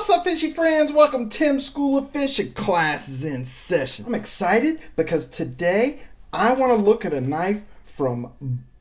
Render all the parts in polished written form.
What's up, fishy friends? Welcome to Tim's School of Fishing. Class is in session. I'm excited because today I want to look at a knife from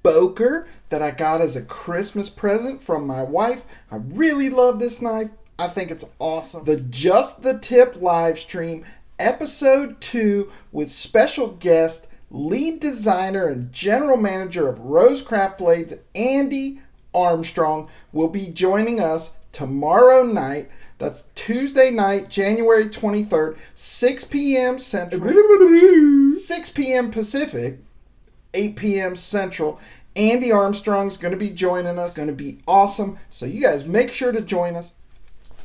BOKER that I got as a Christmas present from my wife. I really love this knife. I think it's awesome. The Just the Tip live stream, episode 2, with special guest, lead designer and general manager of ROSECRAFT Blades, Andy Armstrong, will be joining us tomorrow night. That's Tuesday night, January 23rd, 6 p.m. Central, 6 p.m. Pacific, 8 p.m. Central. Andy Armstrong's going to be joining us. It's going to be awesome. So you guys make sure to join us.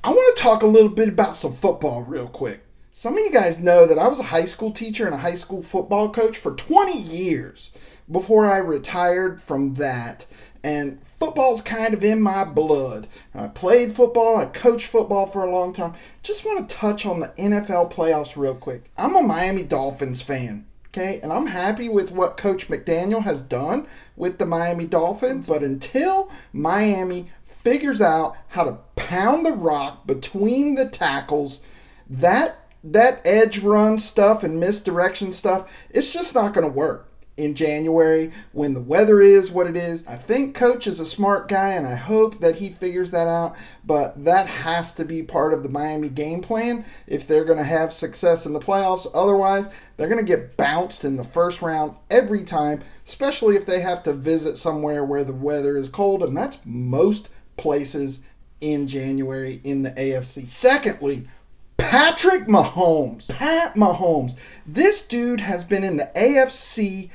I want to talk a little bit about some football real quick. Some of you guys know that I was a high school teacher and a high school football coach for 20 years before I retired from that. And football's kind of in my blood. I played football, I coached football for a long time. Just want to touch on the NFL playoffs real quick. I'm a Miami Dolphins fan, okay? And I'm happy with what Coach McDaniel has done with the Miami Dolphins. But until Miami figures out how to pound the rock between the tackles, that edge run stuff and misdirection stuff, it's just not going to work in January when the weather is what it is. I think Coach is a smart guy and I hope that he figures that out, but that has to be part of the Miami game plan if they're going to have success in the playoffs. Otherwise, they're going to get bounced in the first round every time, especially if they have to visit somewhere where the weather is cold, and that's most places in January in the AFC. Secondly, Patrick Mahomes. Pat Mahomes. This dude has been in the AFC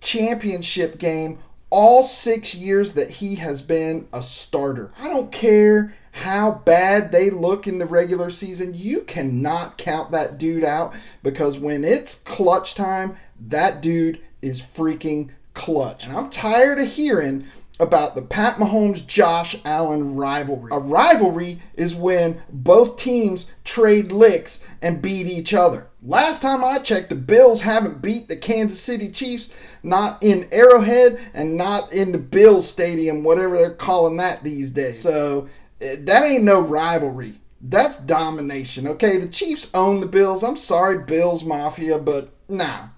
championship game all 6 years that he has been a starter. I don't care how bad they look in the regular season. You cannot count that dude out, because when it's clutch time, that dude is freaking clutch. And I'm tired of hearing about the Pat Mahomes-Josh Allen rivalry. A rivalry is when both teams trade licks and beat each other. Last time I checked, the Bills haven't beat the Kansas City Chiefs, not in Arrowhead and not in the Bills Stadium, whatever they're calling that these days. So that ain't no rivalry. That's domination, okay? The Chiefs own the Bills. I'm sorry, Bills Mafia, but nah.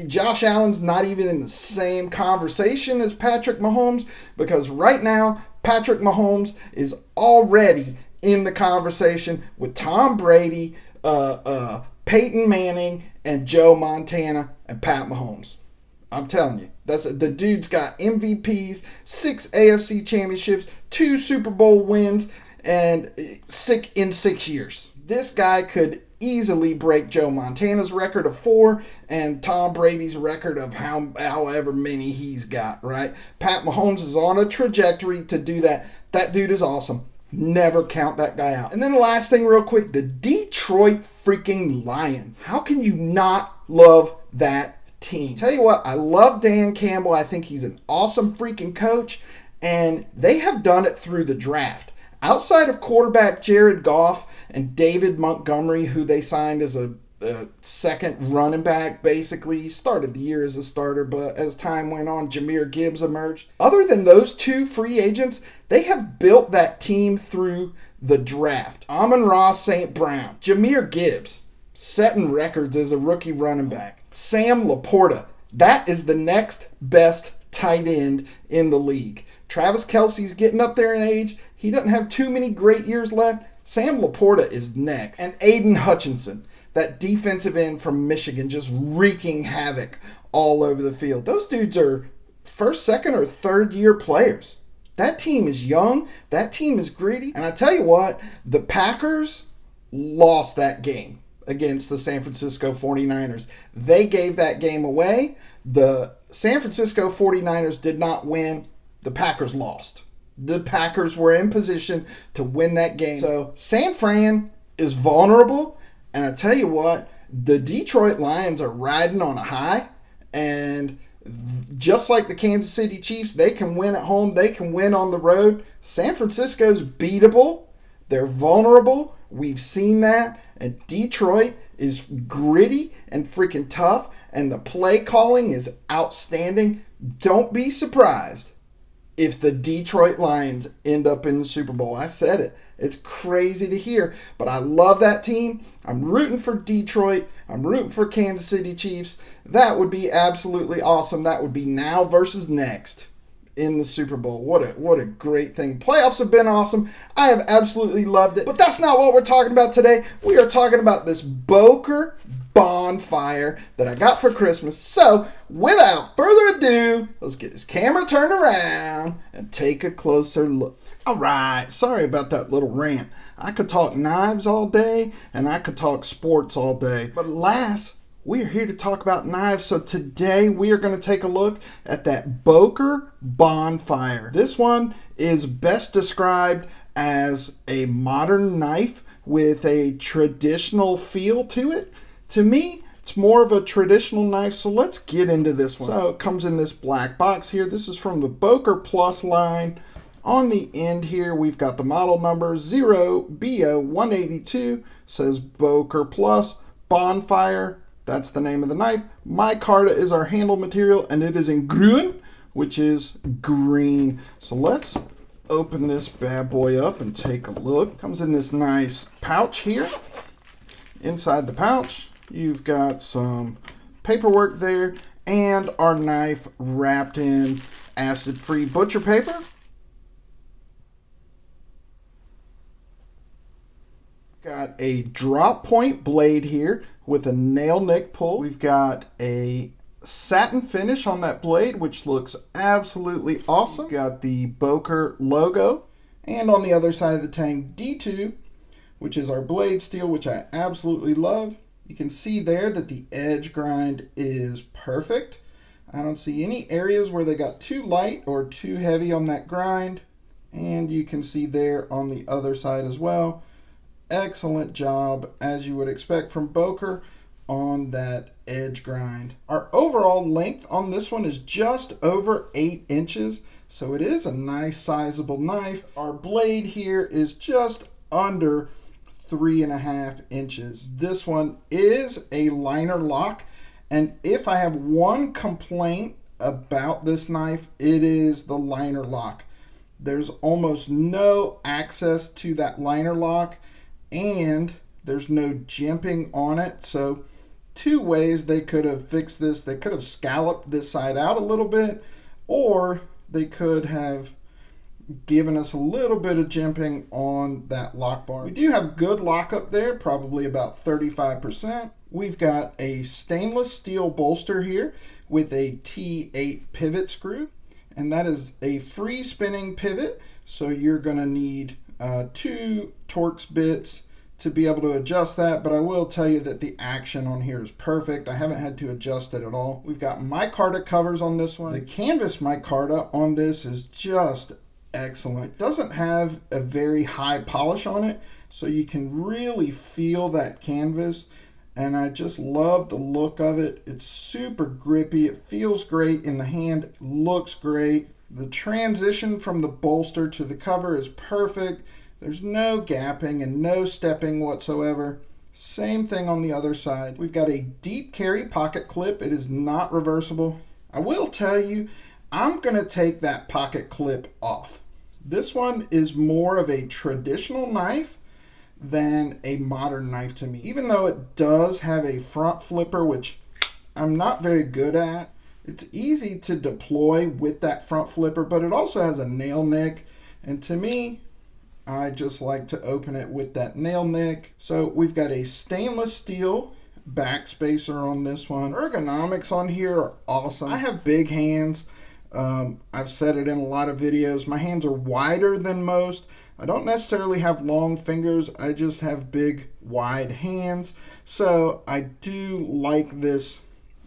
Josh Allen's not even in the same conversation as Patrick Mahomes, because right now, Patrick Mahomes is already in the conversation with Tom Brady, Peyton Manning, and Joe Montana, and Pat Mahomes. I'm telling you, the dude's got MVPs, 6 AFC championships, 2 Super Bowl wins, and in 6 years. This guy could easily break Joe Montana's record of 4 and Tom Brady's record of however many he's got, right? Pat Mahomes is on a trajectory to do that. That dude is awesome. Never count that guy out. And then the last thing real quick, the Detroit freaking Lions. How can you not love that team? Tell you what, I love Dan Campbell. I think he's an awesome freaking coach, and they have done it through the draft. Outside of quarterback Jared Goff and David Montgomery, who they signed as a second running back, basically. He started the year as a starter, but as time went on, Jahmyr Gibbs emerged. Other than those 2 free agents, they have built that team through the draft. Amon-Ra St. Brown, Jahmyr Gibbs, setting records as a rookie running back. Sam Laporta, that is the next best tight end in the league. Travis Kelce's getting up there in age. He doesn't have too many great years left. Sam Laporta is next. And Aiden Hutchinson, that defensive end from Michigan, just wreaking havoc all over the field. Those dudes are first, second, or third year players. That team is young. That team is gritty. And I tell you what, the Packers lost that game against the San Francisco 49ers. They gave that game away. The San Francisco 49ers did not win. The Packers lost. The Packers were in position to win that game. So San Fran is vulnerable. And I tell you what, the Detroit Lions are riding on a high. And just like the Kansas City Chiefs, they can win at home. They can win on the road. San Francisco's beatable. They're vulnerable. We've seen that. And Detroit is gritty and freaking tough. And the play calling is outstanding. Don't be surprised if the Detroit Lions end up in the Super Bowl. I said it. It's crazy to hear, but I love that team. I'm rooting for Detroit. I'm rooting for Kansas City Chiefs. That would be absolutely awesome. That would be now versus next in the Super Bowl. What a great thing. Playoffs have been awesome. I have absolutely loved it. But that's not what we're talking about today. We are talking about this BOKER Bonfire that I got for Christmas. So, without further ado, let's get this camera turned around and take a closer look. Alright, sorry about that little rant. I could talk knives all day and I could talk sports all day. But alas, we are here to talk about knives. So today we are going to take a look at that BOKER Bonfire. This one is best described as a modern knife with a traditional feel to it. To me, it's more of a traditional knife, so let's get into this one. So it comes in this black box here. This is from the BOKER Plus line. On the end here, we've got the model number 0BO182, says BOKER Plus Bonfire. That's the name of the knife. Micarta is our handle material, and it is in grün, which is green. So let's open this bad boy up and take a look. Comes in this nice pouch here. Inside the pouch, you've got some paperwork there, and our knife wrapped in acid-free butcher paper. Got a drop point blade here with a nail nick pull. We've got a satin finish on that blade, which looks absolutely awesome. We've got the BOKER logo, and on the other side of the tang, D2, which is our blade steel, which I absolutely love. You can see there that the edge grind is perfect. I don't see any areas where they got too light or too heavy on that grind, and you can see there on the other side as well. Excellent job, as you would expect from BOKER, on that edge grind. Our overall length on this one is just over 8 inches, so it is a nice sizable knife. Our blade here is just under 3.5 inches. This one is a liner lock, and if I have one complaint about this knife, it is the liner lock. There's almost no access to that liner lock, and there's no jimping on it. So two ways they could have fixed this. They could have scalloped this side out a little bit, or they could have given us a little bit of jimping on that lock bar. We do have good lockup there, probably about 35%. We've got a stainless steel bolster here with a T8 pivot screw, and that is a free spinning pivot, so you're going to need 2 Torx bits to be able to adjust that, but I will tell you that the action on here is perfect. I haven't had to adjust it at all. We've got micarta covers on this one. The canvas micarta on this is just excellent. It doesn't have a very high polish on it, so you can really feel that canvas, and I just love the look of it. It's super grippy. It feels great in the hand. It looks great. The transition from the bolster to the cover is perfect. There's no gapping and no stepping whatsoever. Same thing on the other side. We've got a deep carry pocket clip. It is not reversible. I will tell you, I'm going to take that pocket clip off. This one is more of a traditional knife than a modern knife to me. Even though it does have a front flipper, which I'm not very good at. It's easy to deploy with that front flipper, but it also has a nail nick, and to me, I just like to open it with that nail nick. So we've got a stainless steel back spacer on this one. Ergonomics on here are awesome. I have big hands. I've said it in a lot of videos. My hands are wider than most. I don't necessarily have long fingers. I just have big, wide hands. So I do like this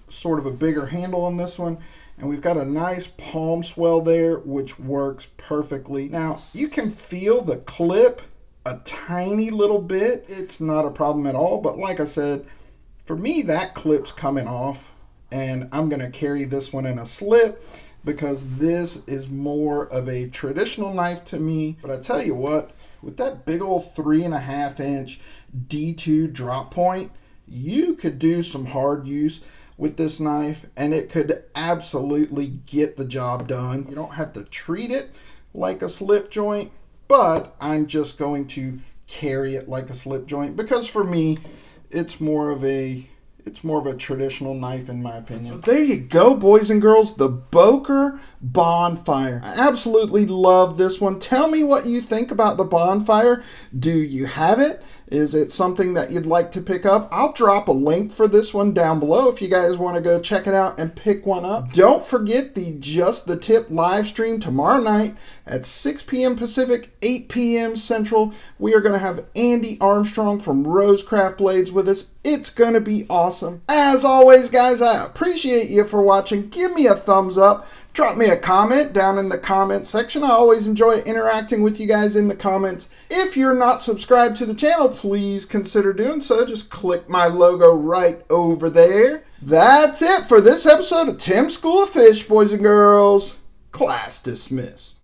sort of a bigger handle on this one, and we've got a nice palm swell there, which works perfectly. Now you can feel the clip a tiny little bit. It's not a problem at all, but like I said, for me that clip's coming off, and I'm going to carry this one in a slip because this is more of a traditional knife to me. But I tell you what, with that big old 3.5 inch D2 drop point, you could do some hard use with this knife, and it could absolutely get the job done. You don't have to treat it like a slip joint, but I'm just going to carry it like a slip joint because for me, it's more of a traditional knife in my opinion. So there you go, boys and girls, the BOKER Bonfire. I absolutely love this one. Tell me what you think about the Bonfire. Do you have it? Is it something that you'd like to pick up? I'll drop a link for this one down below if you guys want to go check it out and pick one up. Don't forget the Just the Tip live stream tomorrow night at 6 p.m. Pacific, 8 p.m. Central. We are going to have Andy Armstrong from ROSECRAFT Blades with us. It's going to be awesome. As always, guys, I appreciate you for watching. Give me a thumbs up. Drop me a comment down in the comment section. I always enjoy interacting with you guys in the comments. If you're not subscribed to the channel, please consider doing so. Just click my logo right over there. That's it for this episode of Tim's School of Fish, boys and girls. Class dismissed.